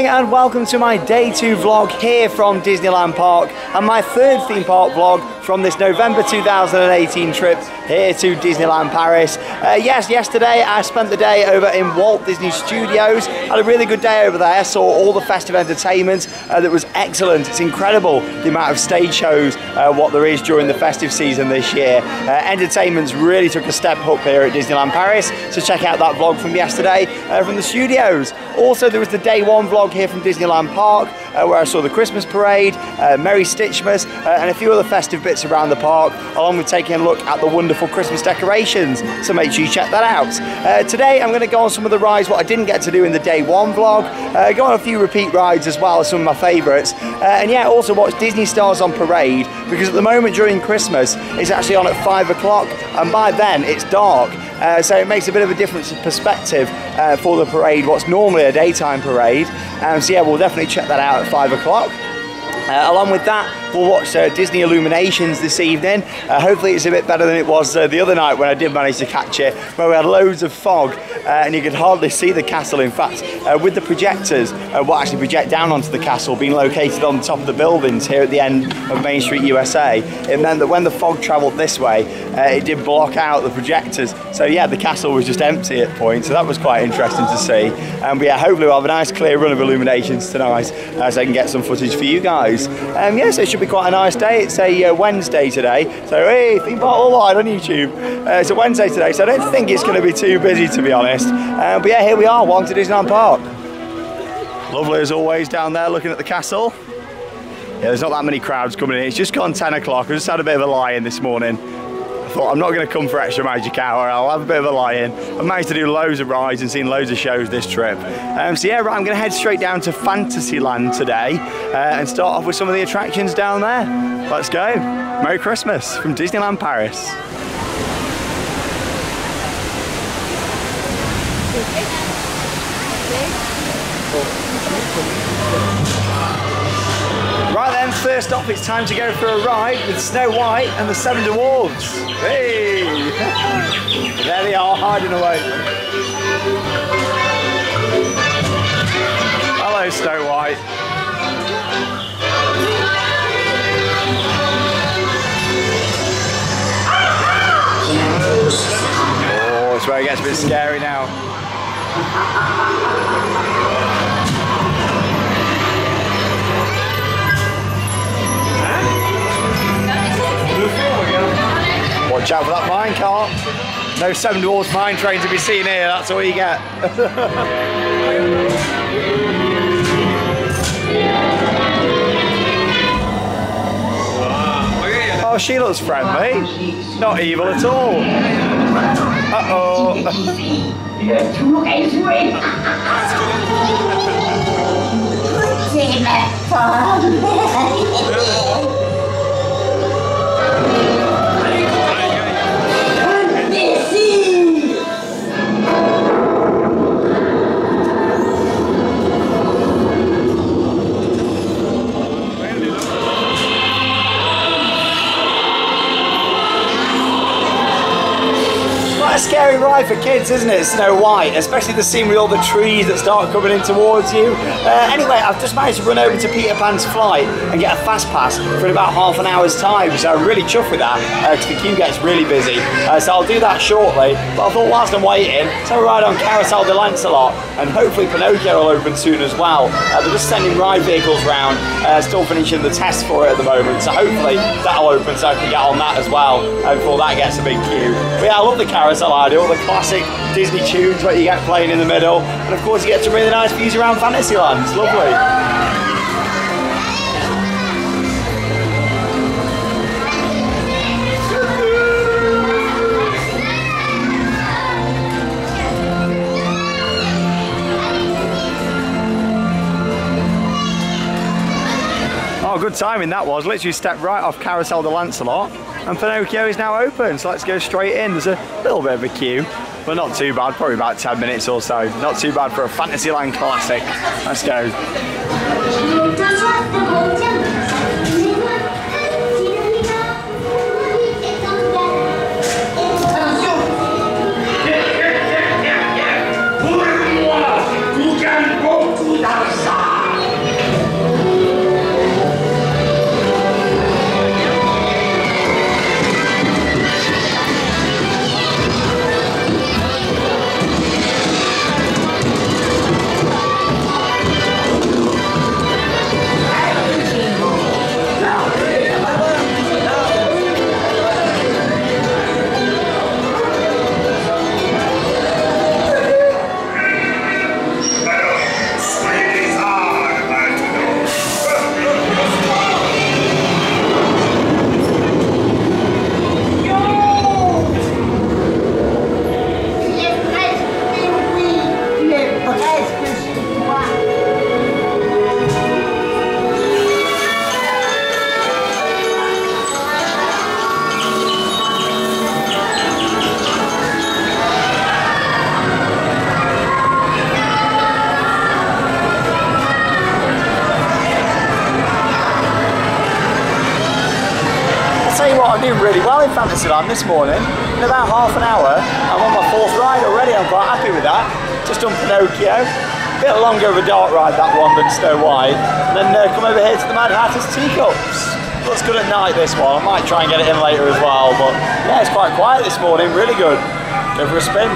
morning and welcome to my day 2 vlog here from Disneyland Park and my third theme park vlog from this November 2018 trip here to Disneyland Paris. Yesterday I spent the day over in Walt Disney Studios. Had a really good day over there, saw all the festive entertainment that was excellent. It's incredible the amount of stage shows what there is during the festive season this year. Entertainment's really took a step up here at Disneyland Paris, so check out that vlog from yesterday from the studios. Also there was the day 1 vlog here from Disneyland Park where I saw the Christmas parade, Merry Stitchmas and a few other festive bits around the park, along with taking a look at the wonderful Christmas decorations, so make sure you check that out. Today I'm going to go on some of the rides what I didn't get to do in the day 1 vlog, go on a few repeat rides as well as some of my favourites, and yeah, also watch Disney Stars on Parade, because at the moment during Christmas it's actually on at 5 o'clock and by then it's dark. So it makes a bit of a difference in perspective for the parade, what's normally a daytime parade. So yeah, we'll definitely check that out at 5 o'clock. Along with that, we'll watch Disney Illuminations this evening. Hopefully it's a bit better than it was the other night when I did manage to catch it, where we had loads of fog and you could hardly see the castle. In fact, with the projectors, what actually project down onto the castle being located on the top of the buildings here at the end of Main Street USA, it meant that when the fog travelled this way, it did block out the projectors. So yeah, the castle was just empty at points, so that was quite interesting to see. But yeah, hopefully we'll have a nice clear run of Illuminations tonight so I can get some footage for you guys. Yeah, so it should be quite a nice day. It's a Wednesday today, so hey, theme park all live on YouTube. It's a Wednesday today, so I don't think it's going to be too busy, to be honest. But yeah, here we are, welcome to Disneyland Park. Lovely as always down there looking at the castle. Yeah, there's not that many crowds coming in. It's just gone 10 o'clock. I just had a bit of a lie-in this morning. I thought I'm not going to come for extra magic hour, I'll have a bit of a lie-in. I've managed to do loads of rides and seen loads of shows this trip. So yeah, right, I'm going to head straight down to Fantasyland today and start off with some of the attractions down there. Let's go. Merry Christmas from Disneyland Paris. Right then, first off it's time to go for a ride with Snow White and the 7 Dwarfs. Hey! There they are, hiding away. Hello Snow White. Oh, it's where it gets a bit scary now. Watch out for that mine cart. No 7 Dwarfs mine train to be seen here, that's all you get. Oh, she looks friendly. Not evil at all. Uh-oh. Scary ride for kids, isn't it, Snow White? Especially the scene with all the trees that start coming in towards you. Anyway, I've just managed to run over to Peter Pan's flight and get a fast pass for in about half an hour's time, so I'm really chuffed with that because the queue gets really busy. So I'll do that shortly, but I thought whilst I'm waiting, let's have a ride on Carousel de Lancelot, and hopefully Pinocchio will open soon as well. They're just sending ride vehicles round, still finishing the test for it at the moment, so hopefully that'll open so I can get on that as well before that gets a big queue. But yeah, I love the Carousel idea, all the classic Disney tunes that you get playing in the middle, and of course you get some really nice views around Fantasyland. It's lovely. Oh, good timing that was. Literally stepped right off Carousel de Lancelot and Pinocchio is now open, so let's go straight in. There's a little bit of a queue, but not too bad, probably about 10 minutes or so. Not too bad for a Fantasyland classic. Let's go. Pour moi, tu can go to the side. well in Fantasyland this morning. In about half an hour, I'm on my 4th ride already. I'm quite happy with that. Just done Pinocchio. A bit longer of a dark ride that one than Snow White. And then come over here to the Mad Hatter's Teacups. Looks good at night, this one. I might try and get it in later as well, but yeah, it's quite quiet this morning. Really good. Go for a spin.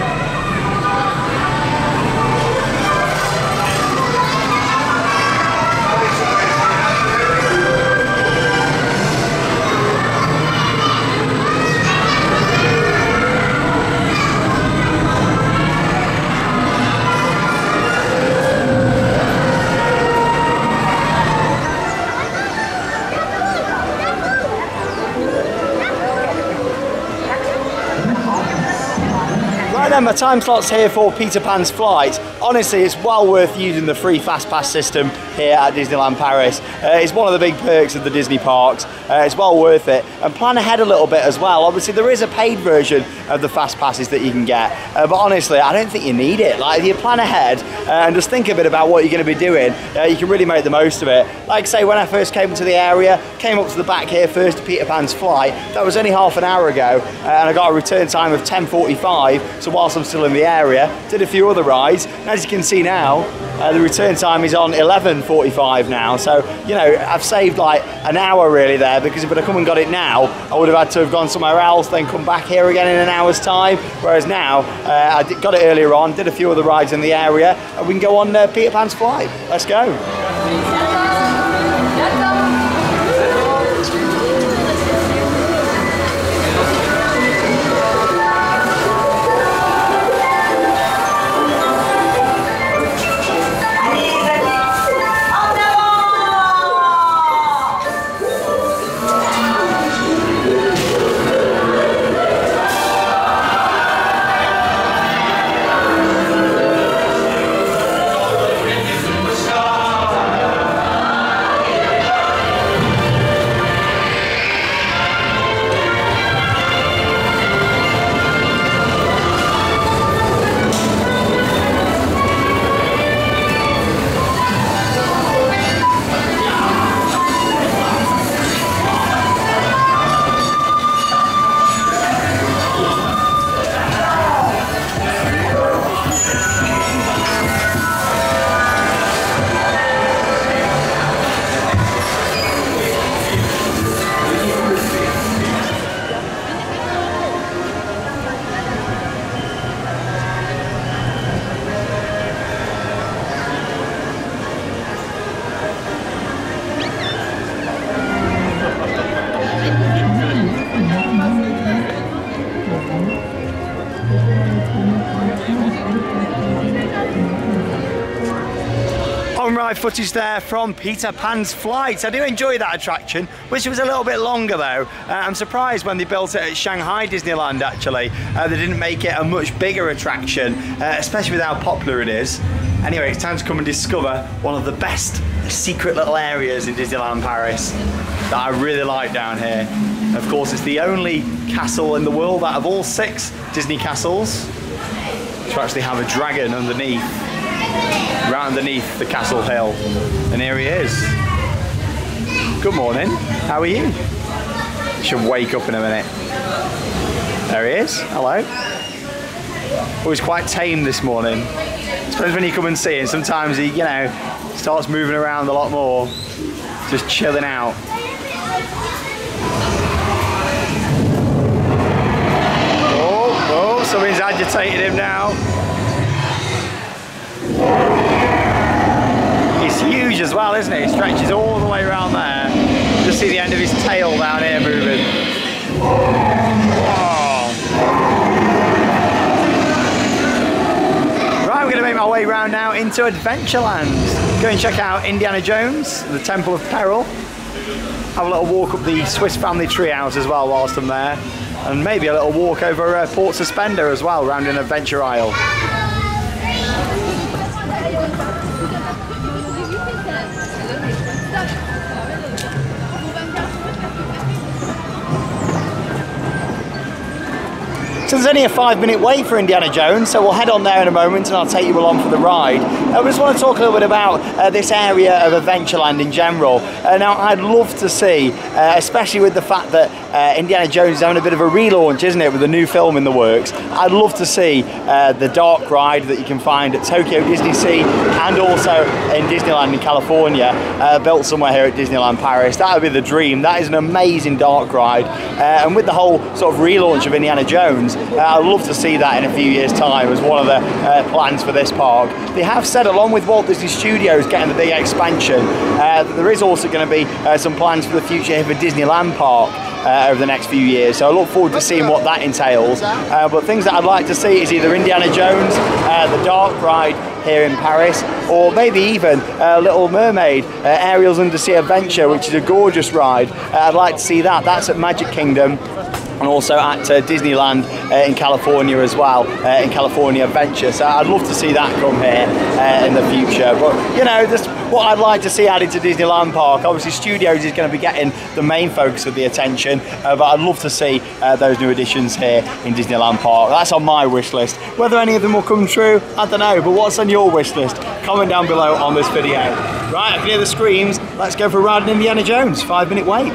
My time slot's here for Peter Pan's flight. Honestly, it's well worth using the free fast pass system here at Disneyland Paris. It's one of the big perks of the Disney parks. It's well worth it. And plan ahead a little bit as well. Obviously, there is a paid version of the fast passes that you can get, but honestly, I don't think you need it. Like, if you plan ahead and just think a bit about what you're going to be doing, you can really make the most of it. Like, say, when I first came into the area, came up to the back here first to Peter Pan's flight. That was only half an hour ago, and I got a return time of 10:45. So whilst I'm still in the area, did a few other rides. And as you can see now, the return time is on 11:45 now. So, you know, I've saved like an hour really there, because if I'd have come and got it now, I would have had to have gone somewhere else, then come back here again in an hour's time. Whereas now, I got it earlier on, did a few other rides in the area, and we can go on Peter Pan's flight. Let's go. On-ride footage there from Peter Pan's flight. I do enjoy that attraction. Wish it was a little bit longer though. I'm surprised when they built it at Shanghai Disneyland actually, they didn't make it a much bigger attraction, especially with how popular it is. Anyway, it's time to come and discover one of the best secret little areas in Disneyland Paris that I really like down here. Of course, it's the only castle in the world out of all 6 Disney castles to actually have a dragon underneath. Right underneath the castle hill. And here he is. Good morning. How are you? Should wake up in a minute. There he is. Hello. Oh, he's quite tame this morning. Depends when you come and see him. Sometimes he, you know, starts moving around a lot more. Just chilling out. Oh, something's agitated him now. He's huge as well, isn't he? He stretches all the way around there. Just see the end of his tail down here moving. Whoa. Right, we're going to make my way round now into Adventureland. Go and check out Indiana Jones, the Temple of Peril. Have a little walk up the Swiss Family Treehouse as well whilst I'm there. And maybe a little walk over Port Suspender as well, round an adventure aisle. So there's only a 5-minute wait for Indiana Jones, so we'll head on there in a moment and I'll take you along for the ride. I just want to talk a little bit about this area of Adventureland in general. Now, I'd love to see, especially with the fact that Indiana Jones is having a bit of a relaunch, isn't it, with a new film in the works. I'd love to see the dark ride that you can find at Tokyo Disney Sea and also in Disneyland in California, built somewhere here at Disneyland Paris. That would be the dream. That is an amazing dark ride. And with the whole sort of relaunch of Indiana Jones, I'd love to see that in a few years' time as one of the plans for this park. They have said, along with Walt Disney Studios getting the big expansion, that there is also going to be some plans for the future here for Disneyland Park over the next few years. So I look forward to seeing what that entails. But things that I'd like to see is either Indiana Jones, the dark ride here in Paris, or maybe even Little Mermaid, Ariel's Undersea Adventure, which is a gorgeous ride. I'd like to see that. That's at Magic Kingdom. And also at Disneyland in California as well, in California Adventure. So I'd love to see that come here in the future. But you know, just what I'd like to see added to Disneyland Park. Obviously Studios is going to be getting the main focus of the attention, but I'd love to see those new additions here in Disneyland Park. That's on my wish list. Whether any of them will come true, I don't know, but what's on your wish list? Comment down below on this video. Right, I can hear the screams. Let's go for a ride in Indiana Jones. 5-minute wait.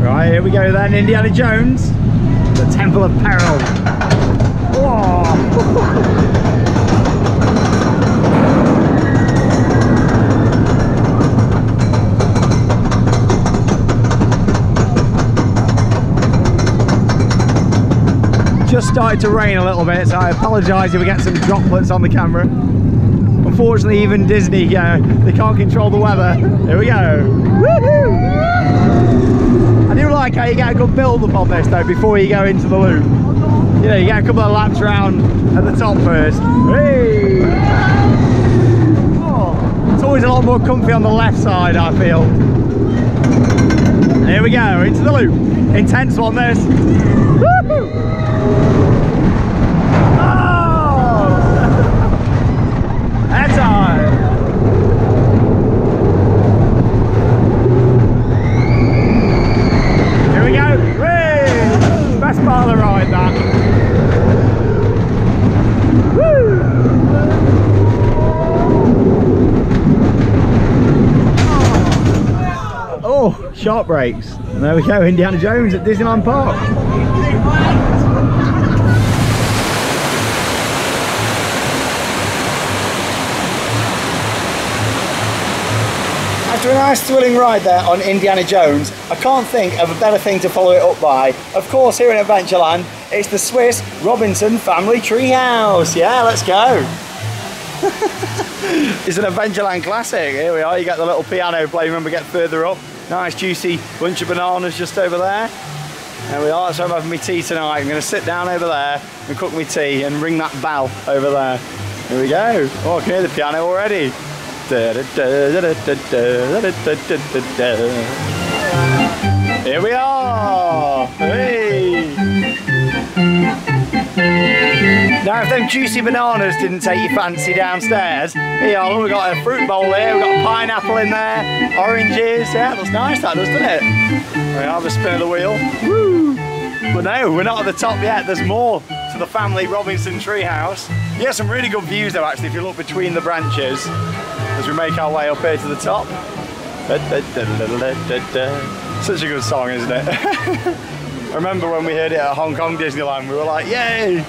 Right, here we go then, Indiana Jones, the Temple of Peril. Just started to rain a little bit, so I apologise if we get some droplets on the camera. Unfortunately, even Disney, they can't control the weather. Here we go. Woohoo! I do like how you get a good build up on this though before you go into the loop. You know, you get a couple of laps around at the top first. Hey! Oh, it's always a lot more comfy on the left side, I feel. Here we go, into the loop. Intense one, this. Woo-hoo! Oh! That's hard. Best part of the ride, that. Woo! Oh, sharp brakes. And there we go, Indiana Jones at Disneyland Park. After a nice thrilling ride there on Indiana Jones, I can't think of a better thing to follow it up by. Of course, here in Adventureland, it's the Swiss Robinson family treehouse. Yeah, let's go. It's an Adventureland classic. Here we are, you get the little piano playing. Remember, get further up. Nice juicy bunch of bananas just over there. There we are, so I'm having my tea tonight. I'm going to sit down over there and cook my tea and ring that bell over there. Here we go. Oh, I can hear the piano already. Here we are! Hey! Now if them juicy bananas didn't take your fancy downstairs, here you are, we've got a fruit bowl here, we've got a pineapple in there, oranges, yeah, it looks nice that does, doesn't it? We have a spin of the wheel. Woo! But no, we're not at the top yet, there's more to the family Robinson treehouse. You get some really good views though actually if you look between the branches as we make our way up here to the top. Such a good song, isn't it? I remember when we heard it at Hong Kong Disneyland, we were like, yay!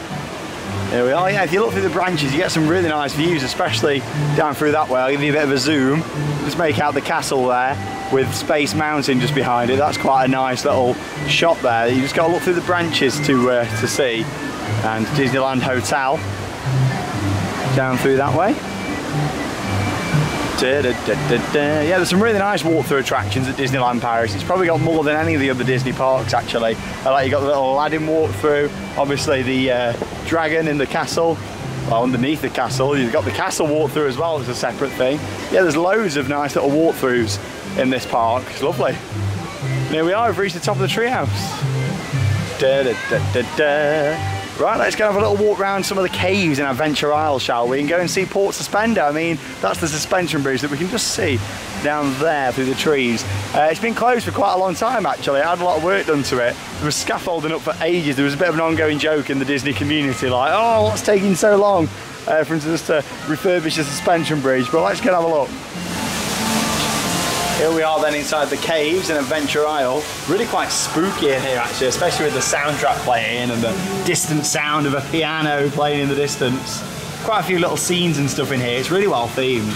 Here we are, yeah, if you look through the branches you get some really nice views, especially down through that way. I'll give you a bit of a zoom. Just make out the castle there with Space Mountain just behind it. That's quite a nice little shot there. You just got to look through the branches to see. And Disneyland Hotel down through that way. Yeah, there's some really nice walk-through attractions at Disneyland Paris. It's probably got more than any of the other Disney parks actually. Like you got the little Aladdin walk-through, obviously the dragon in the castle, well underneath the castle. You've got the castle walk-through as well as a separate thing. Yeah, there's loads of nice little walk-throughs in this park. It's lovely. And here we are, we've reached the top of the treehouse. Right, let's go have a little walk around some of the caves in Adventure Isle, shall we? And go and see Port Suspender. I mean, that's the suspension bridge that we can just see down there through the trees. It's been closed for quite a long time, actually. I had a lot of work done to it. There was scaffolding up for ages. There was a bit of an ongoing joke in the Disney community, like, oh, what's taking so long for instance to refurbish the suspension bridge? But let's go and have a look. Here we are then inside the caves in Adventure Isle. Really quite spooky in here actually, especially with the soundtrack playing and the distant sound of a piano playing in the distance. Quite a few little scenes and stuff in here. It's really well themed.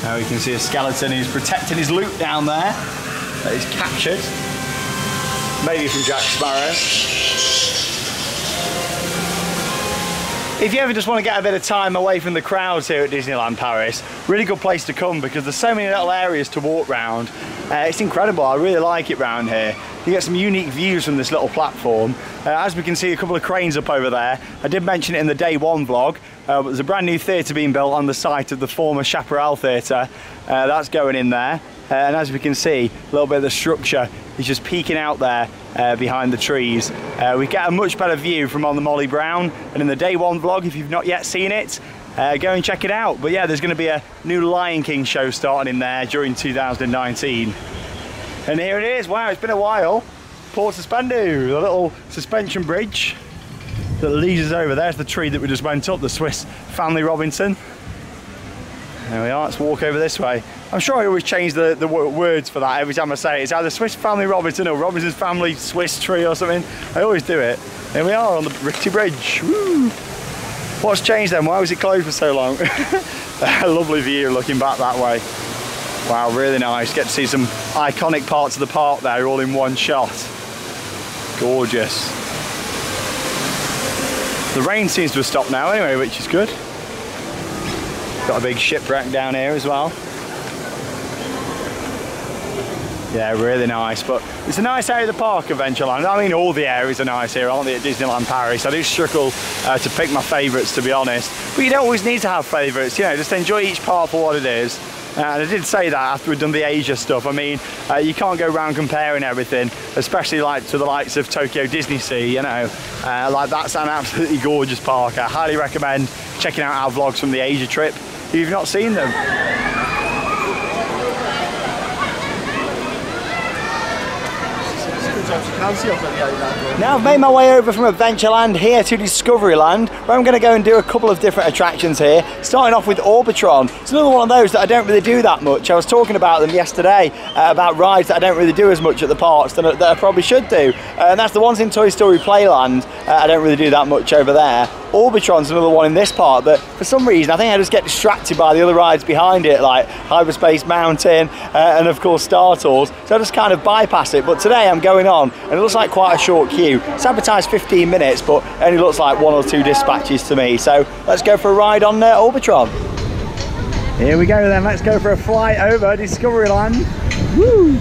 Now we can see a skeleton who's protecting his loot down there that he's captured. Maybe from Jack Sparrow. If you ever just want to get a bit of time away from the crowds here at Disneyland Paris, really good place to come because there's so many little areas to walk around. It's incredible, I really like it round here. You get some unique views from this little platform. As we can see, a couple of cranes up over there. I did mention it in the day one vlog, but there's a brand new theatre being built on the site of the former Chaparral Theatre. That's going in there. And as we can see, a little bit of the structure is just peeking out there behind the trees. We get a much better view from on the Molly Brown, and in the day one vlog, if you've not yet seen it, go and check it out. But yeah, there's going to be a new Lion King show starting in there during 2019. And here it is. Wow, it's been a while. Port Suspender, the little suspension bridge that leads us over. There's the tree that we just went up, the Swiss Family Robinson. There we are, let's walk over this way. I'm sure I always change the words for that every time I say it. It's either Swiss Family Robinson or Robinson's Family Swiss Tree or something. I always do it. Here we are on the rickety bridge. Woo! What's changed then? Why was it closed for so long? A lovely view looking back that way. Wow, really nice. Get to see some iconic parts of the park there all in one shot. Gorgeous. The rain seems to have stopped now anyway, which is good. Got a big shipwreck down here as well. Yeah, really nice, but it's a nice area of the park, Adventureland. I mean, all the areas are nice here, aren't they, at Disneyland Paris? I do struggle to pick my favourites, to be honest. But you don't always need to have favourites, you know, just enjoy each part for what it is. And I did say that after we'd done the Asia stuff. I mean, you can't go around comparing everything, especially like to the likes of Tokyo Disney Sea, you know. Like, that's an absolutely gorgeous park. I highly recommend checking out our vlogs from the Asia trip if you've not seen them. Now I've made my way over from Adventureland here to Discoveryland, where I'm going to go and do a couple of different attractions here, starting off with Orbitron. It's another one of those that I don't really do that much. I was talking about them yesterday, about rides that I don't really do as much at the parks that I probably should do, and that's the ones in Toy Story Playland. I don't really do that much over there. Orbitron's another one in this part, but for some reason I think I just get distracted by the other rides behind it, like Hyperspace Mountain and of course Star Tours, so I just kind of bypass it. But today I'm going on and it looks like quite a short queue. It's advertised 15 minutes, but it only looks like 1 or 2 dispatches to me, so let's go for a ride on Orbitron. Here we go then, let's go for a flight over Discoveryland. Woo!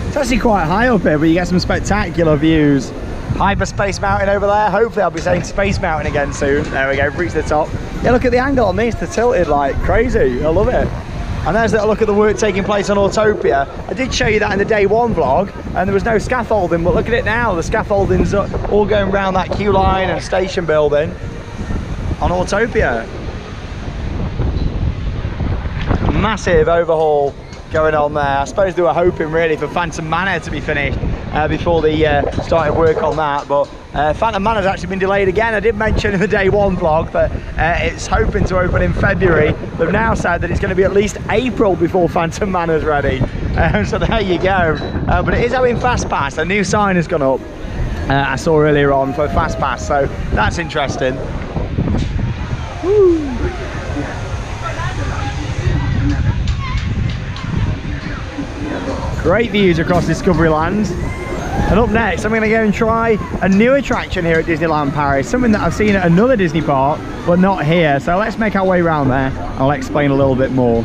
It's actually quite high up here, but you get some spectacular views. Hyperspace Mountain over there. Hopefully I'll be saying Space Mountain again soon. There we go, reach the top. Yeah, look at the angle on these, they're tilted like crazy. I love it. And there's a look at the work taking place on Autopia. I did show you that in the day one vlog, and there was no scaffolding, but look at it now. The scaffolding's all going around that queue line and station building on Autopia. Massive overhaul going on there. I suppose they were hoping really for Phantom Manor to be finished before they started work on that, but Phantom Manor's actually been delayed again. I did mention in the day one vlog that it's hoping to open in February. They've now said that it's going to be at least April before Phantom Manor's ready. So there you go. But it is having Fast Pass. A new sign has gone up. I saw earlier on for Fast Pass, so that's interesting. Woo. Great views across Discoveryland. And up next, I'm going to go and try a new attraction here at Disneyland Paris, something that I've seen at another Disney park, but not here. So let's make our way around there. I'll explain a little bit more.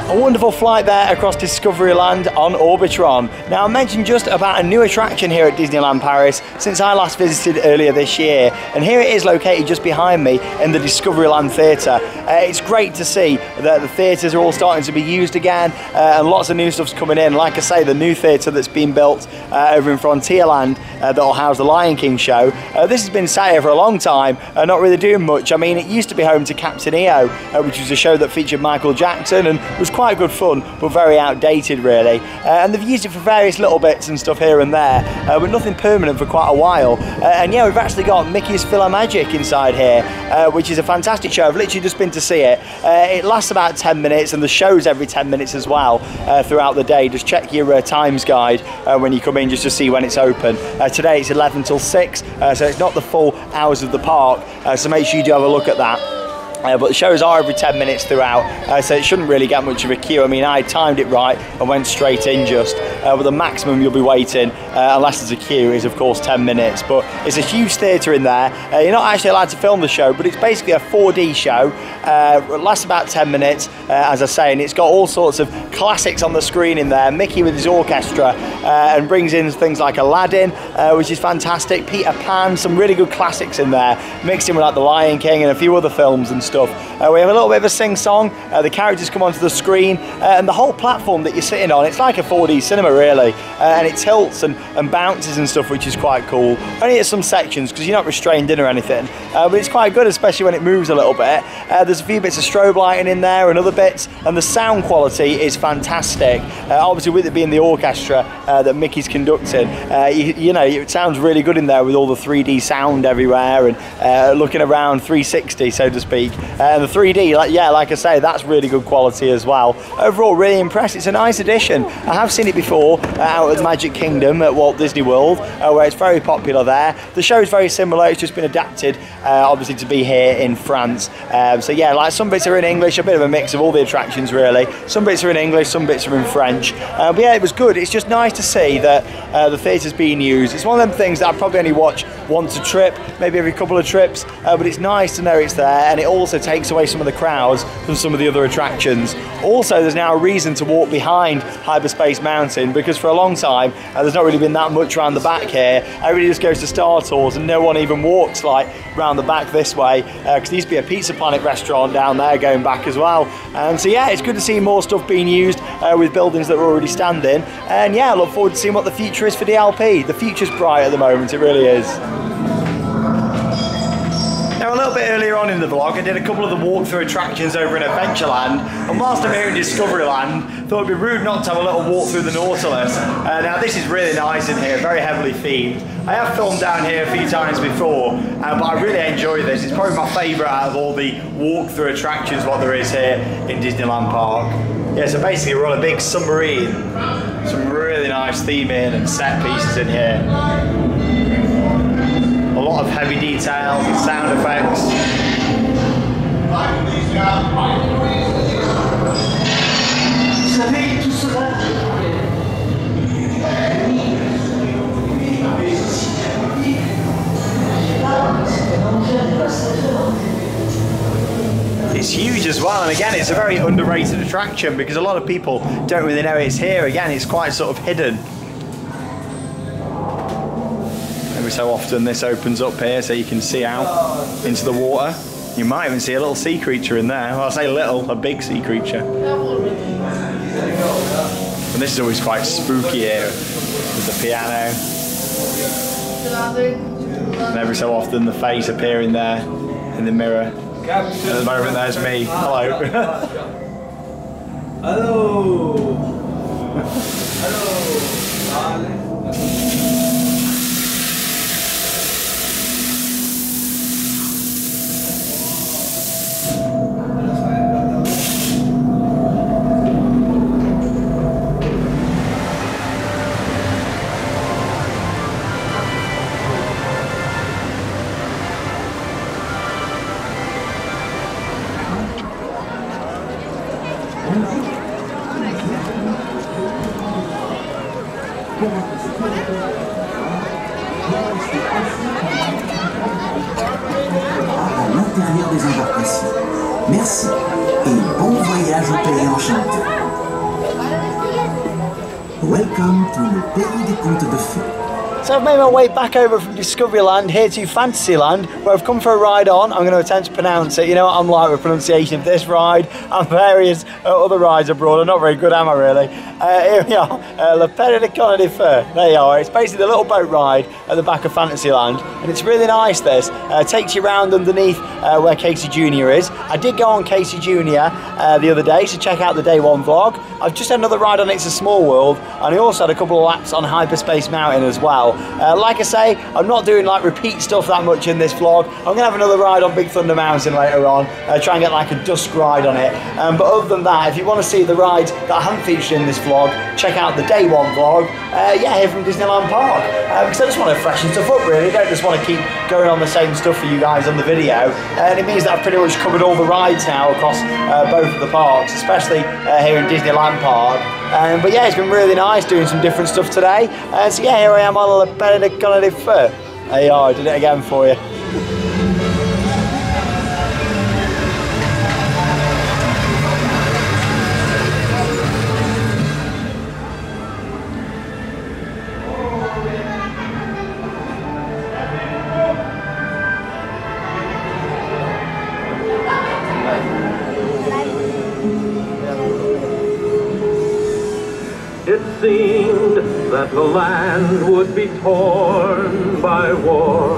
A wonderful flight there across Discoveryland on Orbitron. Now, I mentioned just about a new attraction here at Disneyland Paris since I last visited earlier this year, and here it is located just behind me in the Discoveryland Theatre. It's great to see that the theatres are all starting to be used again, and lots of new stuff's coming in. Like I say, the new theatre that's been built over in Frontierland that'll house the Lion King show. This has been sat here for a long time, not really doing much. I mean, it used to be home to Captain EO, which was a show that featured Michael Jackson and was quite good fun, but very outdated really. And they've used it for various little bits and stuff here and there, but nothing permanent for quite a while. And yeah, we've actually got Mickey's PhilharMagic inside here, which is a fantastic show. I've literally just been to see it. It lasts about 10 minutes and the show's every 10 minutes as well throughout the day. Just check your times guide when you come in just to see when it's open. Today it's 11 till 6, so it's not the full hours of the park, so make sure you do have a look at that. But the shows are every 10 minutes throughout, so it shouldn't really get much of a queue. I mean, I timed it right and went straight in just, but the maximum you'll be waiting, unless there's a queue, is of course 10 minutes. But it's a huge theatre in there. You're not actually allowed to film the show, but it's basically a 4D show. It lasts about 10 minutes, as I say, and it's got all sorts of classics on the screen in there. Mickey with his orchestra, and brings in things like Aladdin, which is fantastic, Peter Pan, some really good classics in there, mixed in with like the Lion King and a few other films and stuff. We have a little bit of a sing-song, the characters come onto the screen, and the whole platform that you're sitting on, it's like a 4D cinema really, and it tilts and bounces and stuff, which is quite cool. Only at some sections, because you're not restrained in or anything, but it's quite good, especially when it moves a little bit. There's a few bits of strobe lighting in there and other bits, and the sound quality is fantastic. Obviously with it being the orchestra that Mickey's conducting, you know, it sounds really good in there with all the 3D sound everywhere and looking around 360, so to speak. And the 3D, like I say, that's really good quality as well. Overall, really impressed. It's a nice addition. I have seen it before out at Magic Kingdom at Walt Disney World, where it's very popular there. The show is very similar. It's just been adapted, obviously, to be here in France. So yeah, like some bits are in English, a bit of a mix of all the attractions really. Some bits are in English, some bits are in French. But yeah, it was good. It's just nice to see that the theatre's being used. It's one of them things that I probably only watch once a trip, maybe every couple of trips, but it's nice to know it's there, and it also takes away some of the crowds from some of the other attractions. Also, there's now a reason to walk behind Hyperspace Mountain, because for a long time there's not really been that much around the back here. Everybody just goes to Star Tours and no one even walks like round the back this way, because there used to be a Pizza Planet restaurant down there going back as well. So yeah, it's good to see more stuff being used with buildings that are already standing, and yeah, I look forward to seeing what the future is for DLP. The future's bright at the moment, it really is. Now, a little bit earlier on in the vlog, I did a couple of the walkthrough attractions over in Adventureland, and whilst I'm here in Discoveryland, thought it'd be rude not to have a little walk through the Nautilus. Now, this is really nice in here, very heavily themed. I have filmed down here a few times before, but I really enjoy this. It's probably my favourite out of all the walkthrough attractions what there is here in Disneyland Park. Yeah, so basically we're on a big submarine. Some really nice theming and set pieces in here. A lot of heavy details and sound effects. It's huge as well, and again it's a very underrated attraction because a lot of people don't really know it's here. Again, it's quite sort of hidden. Every so often this opens up here so you can see out into the water. You might even see a little sea creature in there. Well, I say little, a big sea creature. And this is always quite spooky here with the piano. And every so often the face appearing there in the mirror. At the moment there's me. Hello. Hello. Hello. À l'intérieur des embarcations. Merci et bon voyage au pays enchanté. Welcome to le pays des contes de fées. So I've made my way back over from Discoveryland here to Fantasyland, where I've come for a ride on. I'm going to attempt to pronounce it. You know what I'm like with pronunciation of this ride and various other rides abroad. I'm not very good, am I really? Here we are, Le Pays des Contes de Fées. There you are. It's basically the little boat ride at the back of Fantasyland, and it's really nice. This takes you around underneath where Casey Jr. is. I did go on Casey Jr. The other day to check out the day one vlog. I've just had another ride on It's a Small World, and I also had a couple of laps on Hyperspace Mountain as well. Like I say, I'm not doing like repeat stuff that much in this vlog. I'm gonna have another ride on Big Thunder Mountain later on, try and get like a dusk ride on it. But other than that, if you want to see the rides that I haven't featured in this vlog, check out the day one vlog. Yeah, here from Disneyland Park. Because I just want to freshen stuff up really. I don't just want to keep going on the same stuff for you guys on the video. And it means that I've pretty much covered all the rides now across both of the parks, especially here in Disneyland Park. But yeah, it's been really nice doing some different stuff today. So yeah, here I am on Le Pays des Contes de Fées. There you are, I did it again for you. It seemed that the land would be torn by war.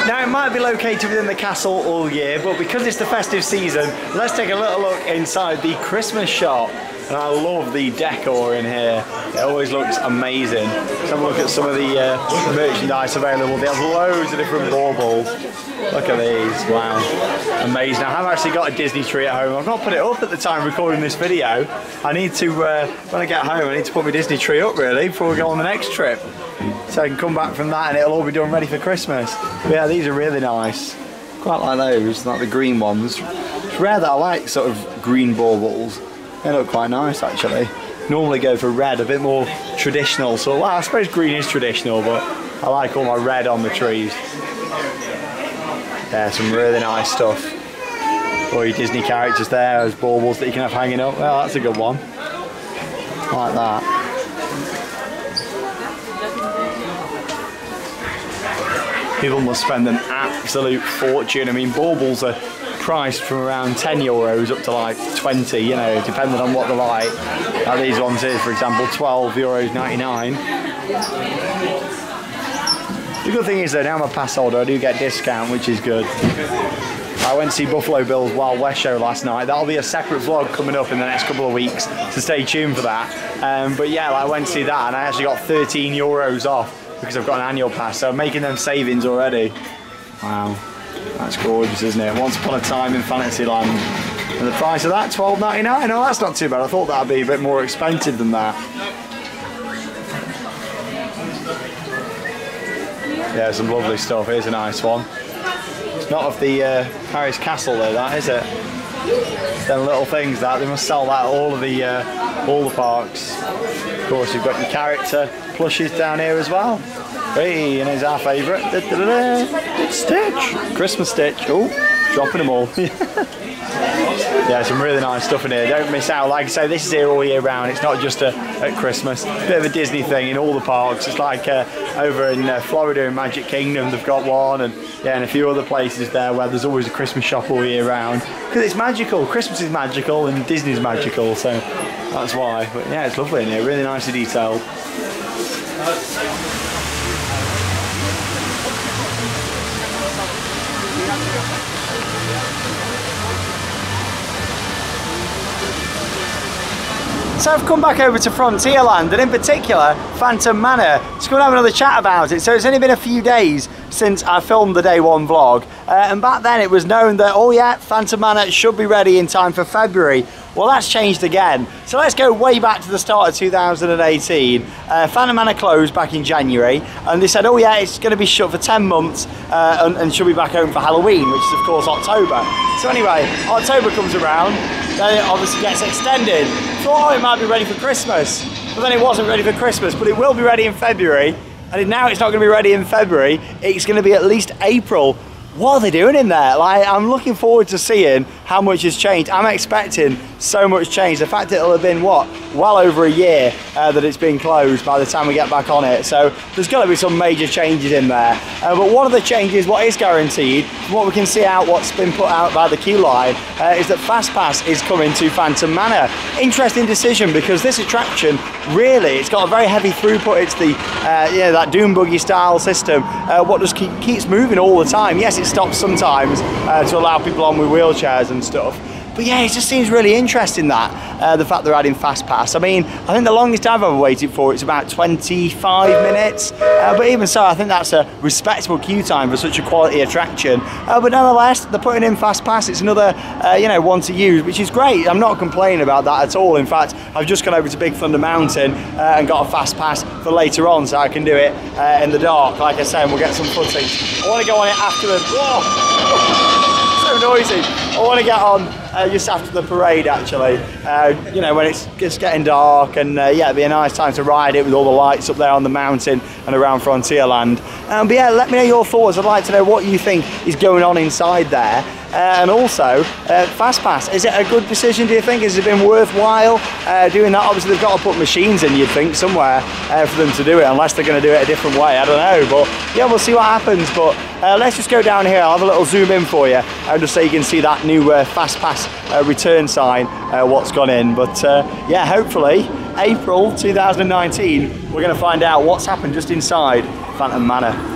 Now it might be located within the castle all year, but because it's the festive season, let's take a little look inside the Christmas shop. And I love the decor in here. It always looks amazing. Let's have a look at some of the merchandise available. They have loads of different baubles. Look at these, wow. Amazing. I have actually got a Disney tree at home. I've not put it up at the time recording this video. I need to, when I get home, I need to put my Disney tree up really before we go on the next trip. So I can come back from that and it'll all be done ready for Christmas. But yeah, these are really nice. Quite like those, like the green ones. It's rare that I like sort of green baubles. They look quite nice actually. Normally go for red, a bit more traditional. So well, I suppose green is traditional, but I like all my red on the trees. Yeah, some really nice stuff. All your Disney characters there, those baubles that you can have hanging up. Well, that's a good one. I like that. People must spend an absolute fortune. I mean, baubles are priced from around 10 euros up to like 20, you know, depending on what they're like. Now these ones here, for example, 12 €99. The good thing is though, now I'm a pass holder, I do get discount, which is good. I went to see Buffalo Bill's Wild West show last night. That'll be a separate vlog coming up in the next couple of weeks, so stay tuned for that. But yeah, I went to see that and I actually got 13 euros off because I've got an annual pass, so I'm making them savings already. Wow. That's gorgeous, isn't it? Once upon a time in Fantasyland. And the price of that, $12.99. Oh, that's not too bad. I thought that'd be a bit more expensive than that. Yeah, some lovely stuff. Here's a nice one. It's not of the Paris castle though, that is it? Them little things that they must sell that at all the parks. Of course, you've got your character plushes down here as well. Hey, and here's our favourite. It's Stitch. Christmas Stitch. Oh, dropping them all. Yeah, some really nice stuff in here. Don't miss out. Like I say, this is here all year round. It's not just at Christmas. Bit of a Disney thing in all the parks. It's like over in Florida in Magic Kingdom, they've got one, and yeah, and a few other places there where there's always a Christmas shop all year round. Because it's magical. Christmas is magical and Disney's magical, so that's why. But yeah, it's lovely in here. Really nicely detailed. So I've come back over to Frontierland, and in particular Phantom Manor, to come and have another chat about it. So it's only been a few days since I filmed the day one vlog, and back then it was known that, oh yeah, Phantom Manor should be ready in time for February. Well, that's changed again. So let's go way back to the start of 2018. Phantom Manor closed back in January, and they said, oh yeah, it's going to be shut for 10 months and should be back home for Halloween, which is of course October. So anyway, October comes around, then it obviously gets extended. Thought, oh, it might be ready for Christmas, but then it wasn't ready for Christmas, but it will be ready in February. And now it's not going to be ready in February, it's going to be at least April. What are they doing in there? Like, I'm looking forward to seeing how much has changed. I'm expecting so much change. The fact that it'll have been, what, well over a year that it's been closed by the time we get back on it. So there's got to be some major changes in there. But one of the changes, what is guaranteed, what we can see out, what's been put out by the queue line, is that FastPass is coming to Phantom Manor. Interesting decision, because this attraction, really, it's got a very heavy throughput. It's the, that Doom Buggy style system, what just keeps moving all the time. Yes, it stops sometimes to allow people on with wheelchairs and stuff. But yeah, it just seems really interesting that, the fact they're adding FastPass. I mean, I think the longest I've ever waited for it's about 25 minutes. But even so, I think that's a respectable queue time for such a quality attraction. But nonetheless, they're putting in FastPass. It's another, one to use, which is great. I'm not complaining about that at all. In fact, I've just gone over to Big Thunder Mountain and got a FastPass for later on, so I can do it in the dark. Like I say, and we'll get some footage. I want to go on it after the... Whoa! So noisy. I want to get on just after the parade, actually, when it's just getting dark, and yeah, it'd be a nice time to ride it with all the lights up there on the mountain and around Frontierland. But yeah, let me know your thoughts. I'd like to know what you think is going on inside there. And also, FastPass, is it a good decision, do you think? Has it been worthwhile doing that? Obviously, they've got to put machines in, you'd think, somewhere for them to do it, unless they're going to do it a different way. I don't know, but yeah, we'll see what happens. But let's just go down here. I'll have a little zoom in for you, just so you can see that new FastPass return sign, what's gone in. But yeah, hopefully, April 2019, we're going to find out what's happened just inside Phantom Manor.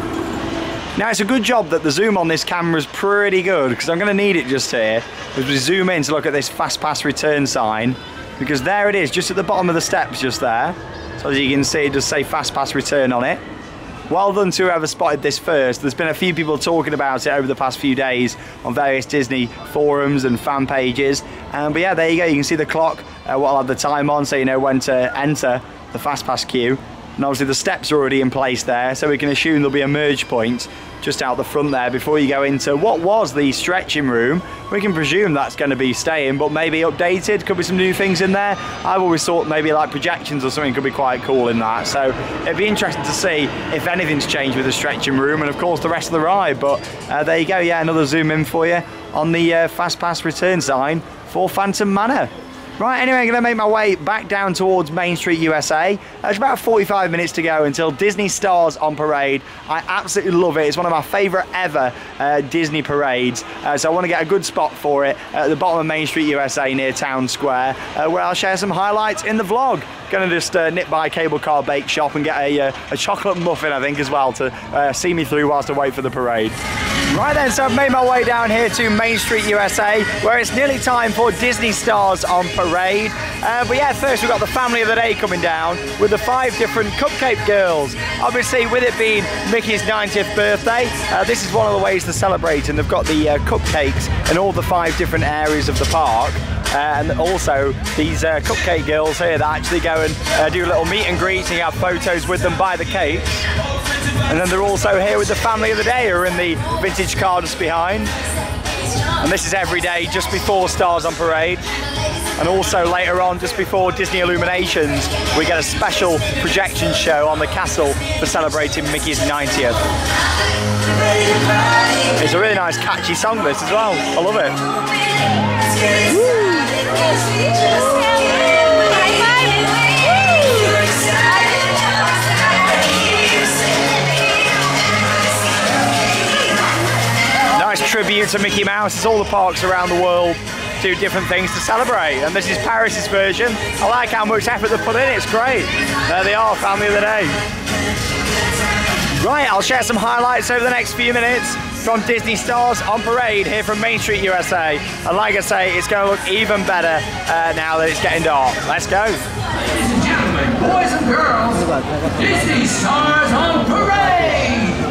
Now, it's a good job that the zoom on this camera is pretty good, because I'm going to need it just here as we zoom in to look at this FastPass return sign, because there it is, just at the bottom of the steps just there. So as you can see, it does say FastPass return on it. Well done to whoever spotted this first. There's been a few people talking about it over the past few days on various Disney forums and fan pages. But yeah, there you go, you can see the clock, what I'll have the time on, so you know when to enter the FastPass queue. And obviously the steps are already in place there, so we can assume there'll be a merge point just out the front there before you go into what was the stretching room. We can presume that's going to be staying, but maybe updated. Could be some new things in there. I've always thought maybe like projections or something could be quite cool in that. So it'd be interesting to see if anything's changed with the stretching room and of course the rest of the ride. But there you go, yeah, another zoom in for you on the FastPass return sign for Phantom Manor. Right, anyway, I'm going to make my way back down towards Main Street, USA. There's about 45 minutes to go until Disney Stars on Parade. I absolutely love it. It's one of my favourite ever Disney parades. So I want to get a good spot for it at the bottom of Main Street, USA near Town Square, where I'll share some highlights in the vlog. Going to just nip by Cable Car Bake Shop and get a chocolate muffin, I think, as well, to see me through whilst I wait for the parade. Right then, so I've made my way down here to Main Street, USA, where it's nearly time for Disney Stars on Parade. But yeah, first we've got the family of the day coming down with the 5 different cupcake girls. Obviously, with it being Mickey's 90th birthday, this is one of the ways to celebrate, and they've got the cupcakes in all the 5 different areas of the park. And also these cupcake girls here that actually go and do a little meet and greet, and you have photos with them by the cakes. And then they're also here with the family of the day, who are in the vintage car just behind. And this is every day just before Stars on Parade. And also later on, just before Disney Illuminations, we get a special projection show on the castle for celebrating Mickey's 90th. It's a really nice catchy song, this as well. I love it. Woo. Nice tribute to Mickey Mouse, as all the parks around the world do different things to celebrate, and this is Paris's version. I like how much effort they put in, it's great. There they are, family of the day. Right, I'll share some highlights over the next few minutes from Disney Stars on Parade here from Main Street, USA. And like I say, it's going to look even better now that it's getting dark. Let's go. Ladies and gentlemen, boys and girls, Disney Stars on Parade!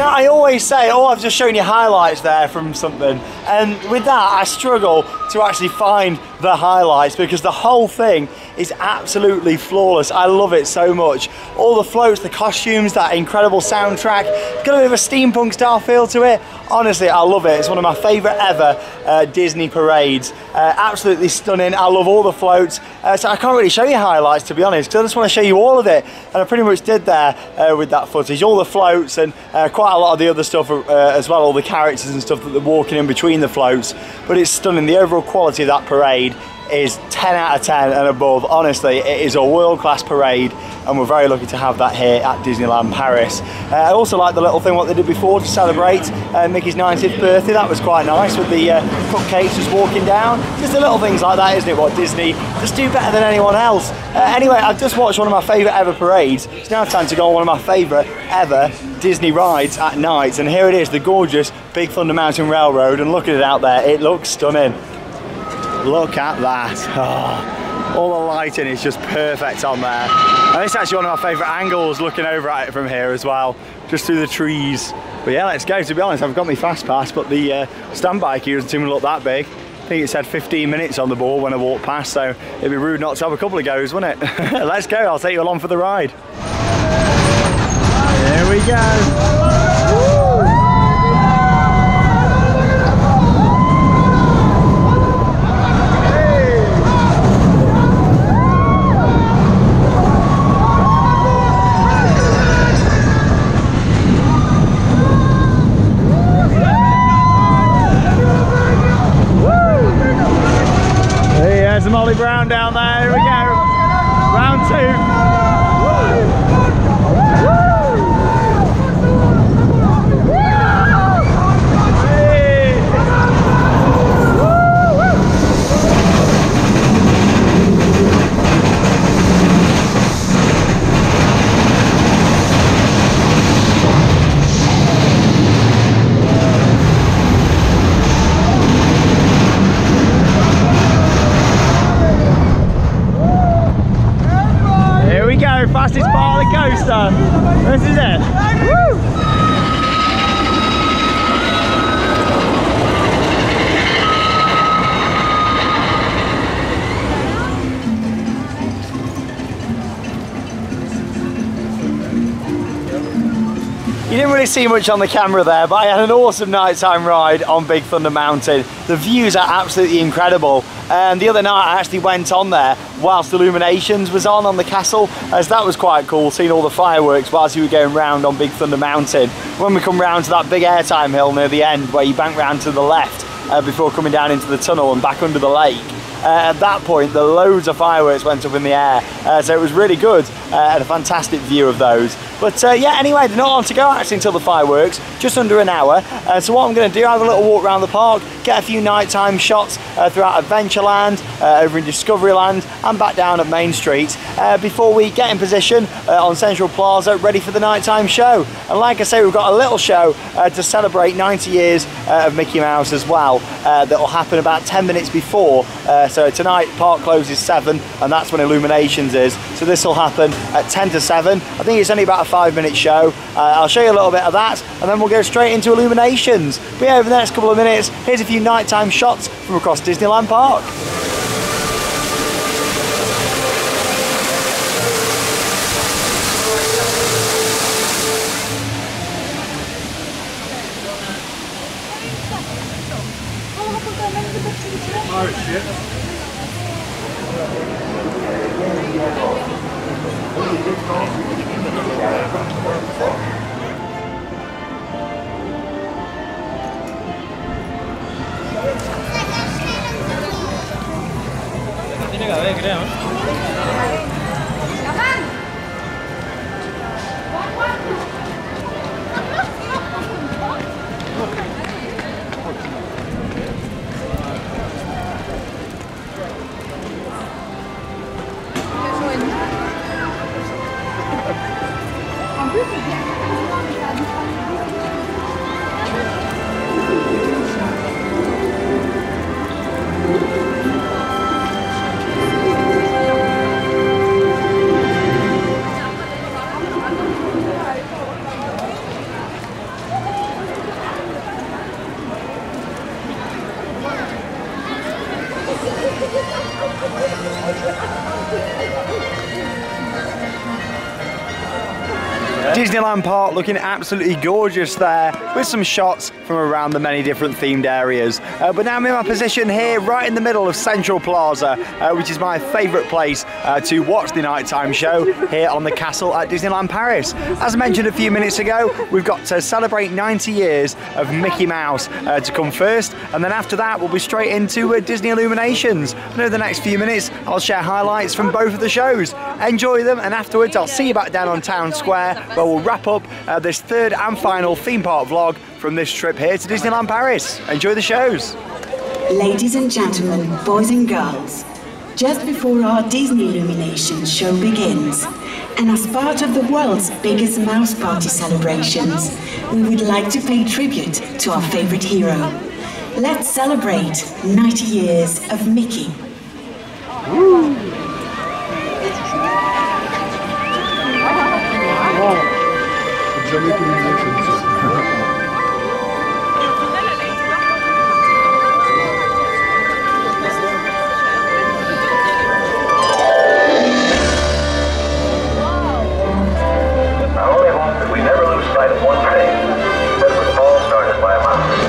Now, I always say, oh, I've just shown you highlights there from something, and with that I struggle to actually find the highlights because the whole thing is absolutely flawless. I love it so much. All the floats, the costumes, that incredible soundtrack, got a bit of a steampunk style feel to it. Honestly, I love it. It's one of my favourite ever Disney parades. Absolutely stunning. I love all the floats. So I can't really show you highlights, to be honest, because I just want to show you all of it. And I pretty much did there with that footage. All the floats and quite a lot of the other stuff as well, all the characters and stuff that they're walking in between the floats. But it's stunning. The overall quality of that parade is 10 out of 10 and above. Honestly, it is a world-class parade, and we're very lucky to have that here at Disneyland Paris. I also like the little thing what they did before to celebrate Mickey's 90th birthday. That was quite nice with the cupcakes just walking down. Just the little things like that, isn't it, what Disney just do better than anyone else. Anyway, I've just watched one of my favourite ever parades. It's now time to go on one of my favourite ever Disney rides at night, and here it is, the gorgeous Big Thunder Mountain Railroad, and look at it out there, it looks stunning. Look at that. Oh, All the lighting is just perfect on there. And it's actually one of my favourite angles, looking over at it from here as well, just through the trees. But yeah, let's go. To be honest, I've got my fast pass, but the standby queue doesn't seem to look that big. I think it said 15 minutes on the board when I walked past, so it'd be rude not to have a couple of goes, wouldn't it? Let's go, I'll take you along for the ride. Here we go. There's Molly Brown down there, here we go, round two. Fastest part of the coaster. This is it. Woo! You didn't really see much on the camera there, but I had an awesome nighttime ride on Big Thunder Mountain. The views are absolutely incredible. And the other night I actually went on there whilst Illuminations was on the castle, as that was quite cool, seeing all the fireworks whilst you were going round on Big Thunder Mountain. When we come round to that big airtime hill near the end where you bank round to the left before coming down into the tunnel and back under the lake, at that point the loads of fireworks went up in the air, so it was really good and a fantastic view of those. But yeah, anyway, they're not on to go actually until the fireworks, just under an hour. So what I'm going to do, have a little walk around the park, get a few nighttime shots throughout Adventureland, over in Discoveryland and back down at Main Street before we get in position on Central Plaza, ready for the nighttime show. And like I say, we've got a little show to celebrate 90 years of Mickey Mouse as well, that will happen about 10 minutes before. So tonight park closes 7 and that's when Illuminations is. So this will happen at 10 to 7. I think it's only about a 5-minute show. I'll show you a little bit of that and then we'll go straight into Illuminations. But yeah, over the next couple of minutes, here's a few nighttime shots from across Disneyland Park. Oh shit. Tiene que haber, creo. Disneyland Park looking absolutely gorgeous there, with some shots from around the many different themed areas. But now I'm in my position here right in the middle of Central Plaza, which is my favourite place to watch the nighttime show here on the castle at Disneyland Paris. As I mentioned a few minutes ago, we've got to celebrate 90 years of Mickey Mouse to come first, and then after that we'll be straight into Disney Illuminations. And over the next few minutes I'll share highlights from both of the shows. Enjoy them, and afterwards I'll see you back down on Town Square where we'll wrap up this third and final theme park vlog from this trip here to Disneyland Paris. Enjoy the shows. Ladies and gentlemen, boys and girls, just before our Disney Illuminations show begins, and as part of the world's biggest Mouse Party celebrations, we would like to pay tribute to our favorite hero. Let's celebrate 90 years of Mickey. Woo. jamais connu mieux comme ça. I only hope that we never lose sight of one thing. That it was all started by a mouse.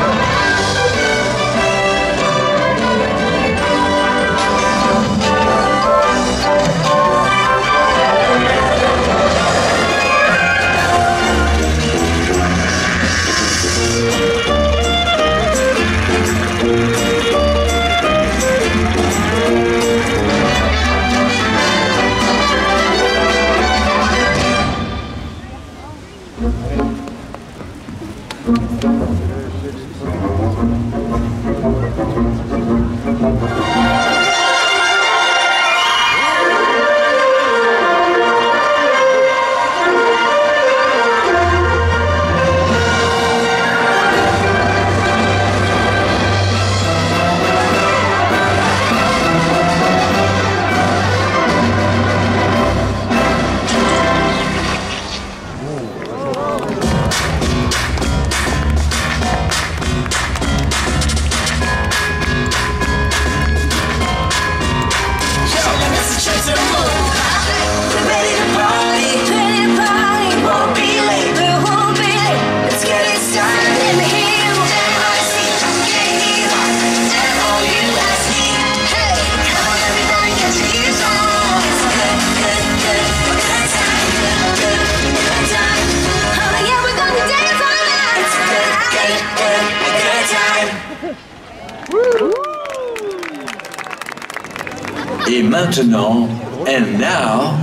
Et maintenant, and now,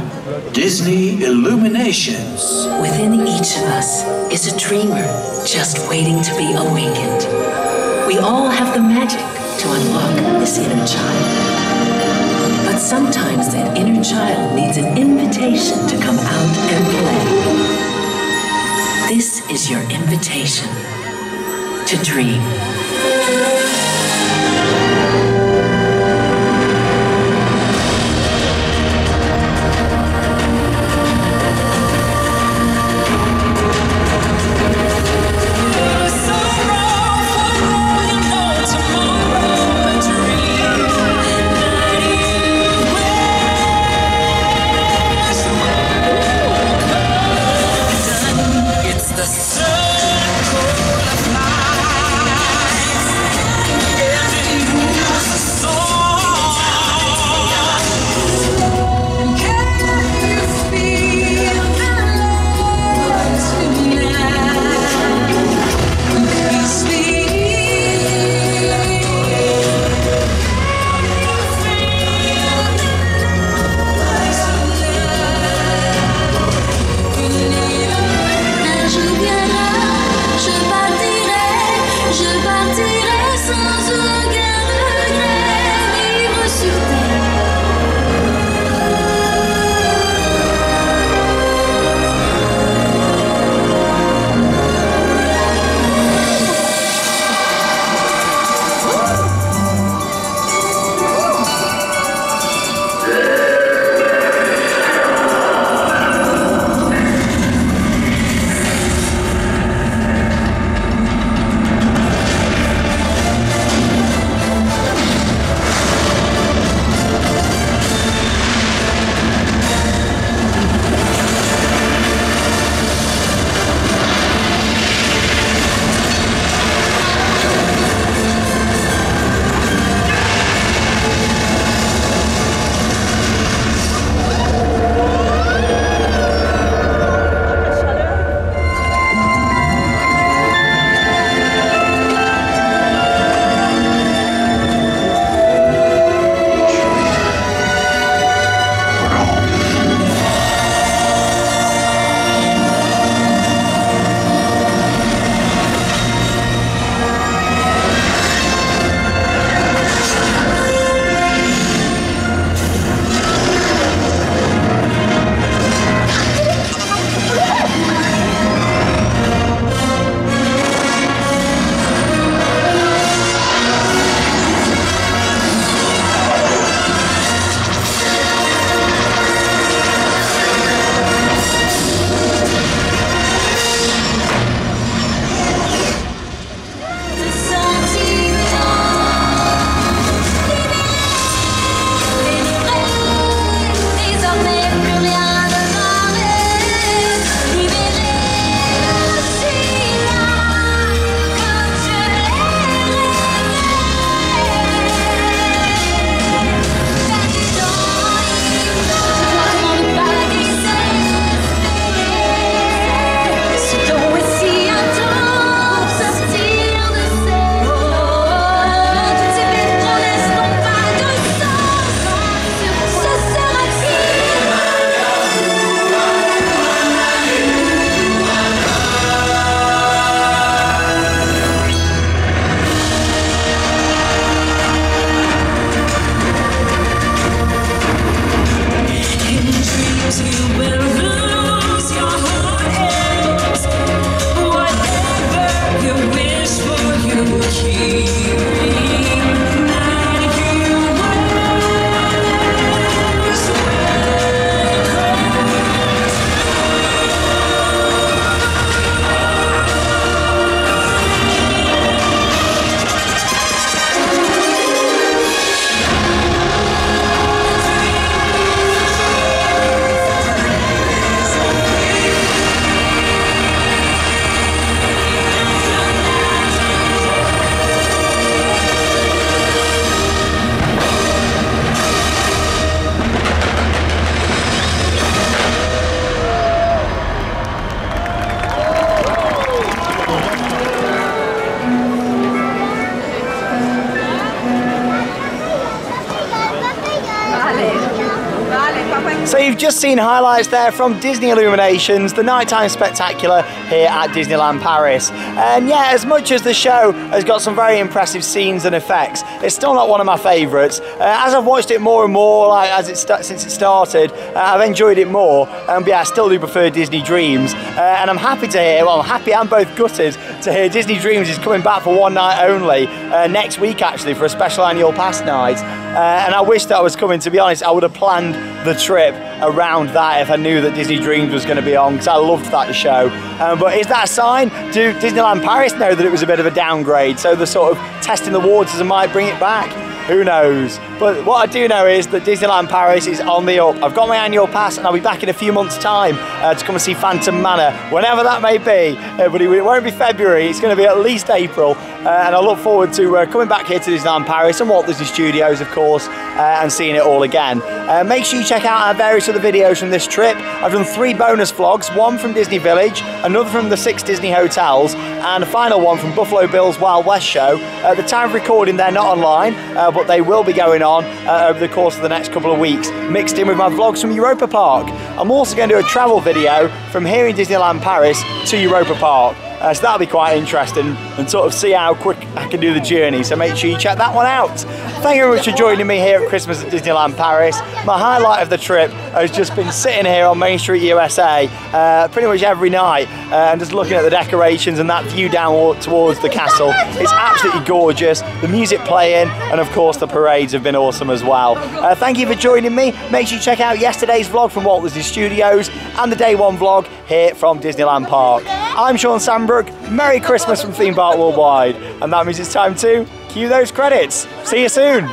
Disney Illuminations. Within each of us is a dreamer just waiting to be awakened. We all have the magic to unlock this inner child. But sometimes that inner child needs an invitation to come out and play. This is your invitation to dream. Je viendrai you've just seen highlights there from Disney Illuminations, the nighttime spectacular here at Disneyland Paris. And yeah, as much as the show has got some very impressive scenes and effects, it's still not one of my favourites. As I've watched it more and more, like since it started, I've enjoyed it more. But yeah, I still do prefer Disney Dreams. And I'm happy to hear, well, I'm happy and both gutted to hear Disney Dreams is coming back for one night only next week, actually, for a special annual pass night. And I wish that was coming. To be honest, I would have planned the trip around that if I knew that Disney Dreams was going to be on, because I loved that show. But is that a sign? Do Disneyland Paris know that it was a bit of a downgrade, so they're sort of testing the waters and might bring it back? Who knows? But what I do know is that Disneyland Paris is on the up. I've got my annual pass and I'll be back in a few months' time to come and see Phantom Manor, whenever that may be. But it won't be February, it's going to be at least April. And I look forward to coming back here to Disneyland Paris and Walt Disney Studios, of course, and seeing it all again. Make sure you check out our various other videos from this trip. I've done 3 bonus vlogs, one from Disney Village, another from the 6 Disney hotels, and a final one from Buffalo Bill's Wild West show. At the time of recording, they're not online, but they will be going on over the course of the next couple of weeks, mixed in with my vlogs from Europa Park. I'm also going to do a travel video from here in Disneyland Paris to Europa Park. So that'll be quite interesting, and sort of see how quick I can do the journey, so make sure you check that one out. Thank you very much for joining me here at Christmas at Disneyland Paris. My highlight of the trip has just been sitting here on Main Street USA pretty much every night and just looking at the decorations and that view down towards the castle. It's absolutely gorgeous, the music playing, and of course the parades have been awesome as well. Thank you for joining me. Make sure you check out yesterday's vlog from Walt Disney Studios and the day 1 vlog here from Disneyland Park. I'm Sean Sandbrook. Merry Christmas from Theme Park Worldwide, and that means it's time to cue those credits. See you soon.